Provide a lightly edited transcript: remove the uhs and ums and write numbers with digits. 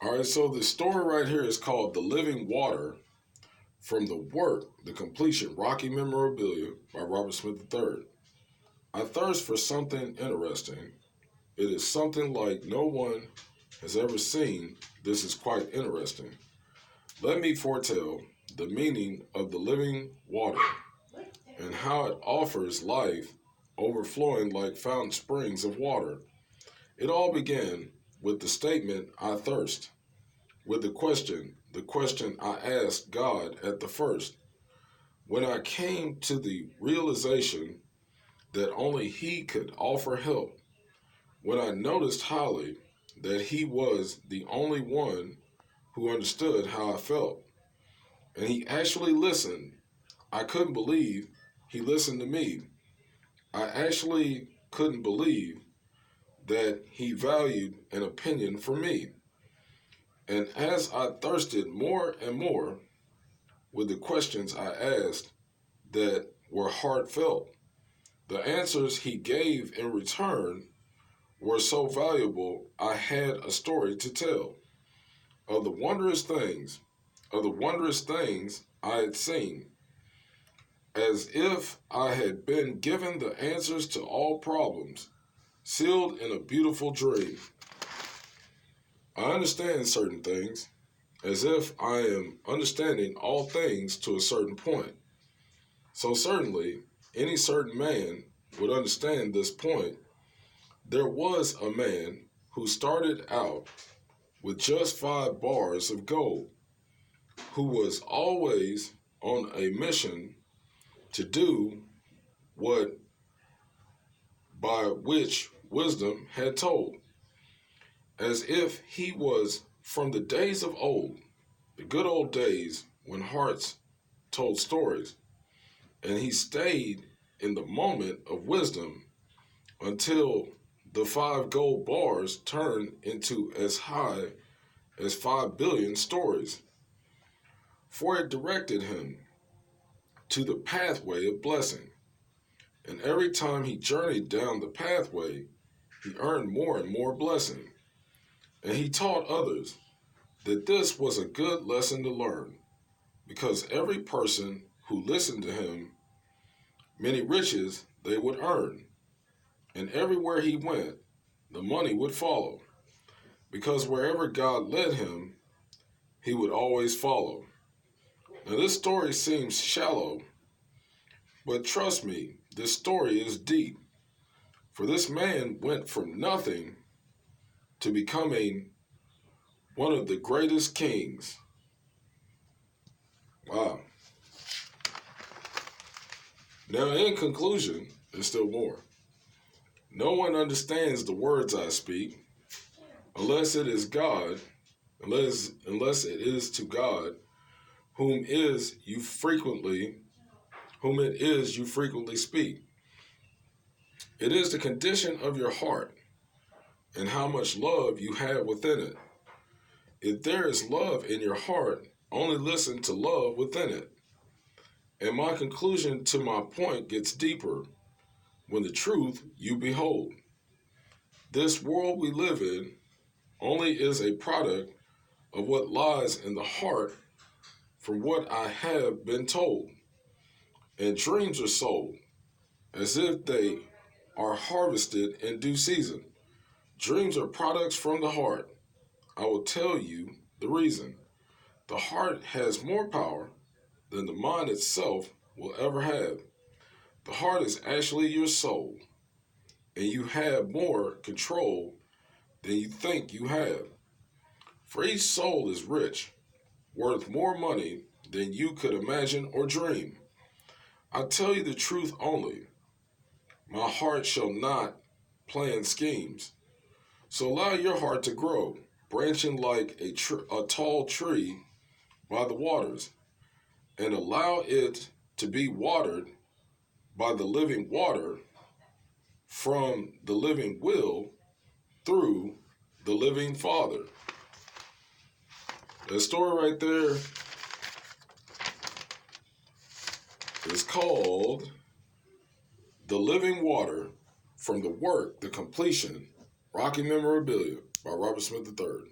All right, so the story right here is called The Living Water from the Work, The Completion, Rocky Memorabilia by Robert Smith III. I thirst for something interesting. It is something like no one has ever seen. This is quite interesting. Let me foretell the meaning of the living water and how it offers life, overflowing like fountain springs of water. It all began with the statement, I thirst, with the question I asked God at the first. When I came to the realization that only He could offer help, when I noticed highly that He was the only one who understood how I felt, and He actually listened, I couldn't believe He listened to me. I actually couldn't believe that He valued an opinion from me. And as I thirsted more and more with the questions I asked that were heartfelt, the answers He gave in return were so valuable I had a story to tell of the wondrous things, I had seen, as if I had been given the answers to all problems, sealed in a beautiful dream. I understand certain things, as if I am understanding all things to a certain point. So certainly, any certain man would understand this point. There was a man who started out with just 5 bars of gold, who was always on a mission to do what by which wisdom had told, as if he was from the days of old, the good old days when hearts told stories, and he stayed in the moment of wisdom until the 5 gold bars turned into as high as 5 billion stories. For it directed him to the pathway of blessing. And every time he journeyed down the pathway, he earned more and more blessing. And he taught others that this was a good lesson to learn, because every person who listened to him, many riches they would earn. And everywhere he went, the money would follow, because wherever God led him, he would always follow. Now, this story seems shallow, but trust me, this story is deep. For this man went from nothing to becoming one of the greatest kings. Wow. Now, in conclusion, there's still more. No one understands the words I speak unless it is God, unless it is to God, whom it is you frequently speak. It is the condition of your heart and how much love you have within it. If there is love in your heart, only listen to love within it. And my conclusion to my point gets deeper when the truth you behold. This world we live in only is a product of what lies in the heart from what I have been told. And dreams are sold as if they are harvested in due season. Dreams are products from the heart. I will tell you the reason. The heart has more power than the mind itself will ever have. The heart is actually your soul, and you have more control than you think you have. For each soul is rich, worth more money than you could imagine or dream. I tell you the truth only. My heart shall not plan schemes. So allow your heart to grow, branching like a tall tree by the waters, and allow it to be watered by the living water from the living will through the living Father. That story right there is called The Living Water from the Work, The Completion, Rocky Memorabilia by Robert Smith III.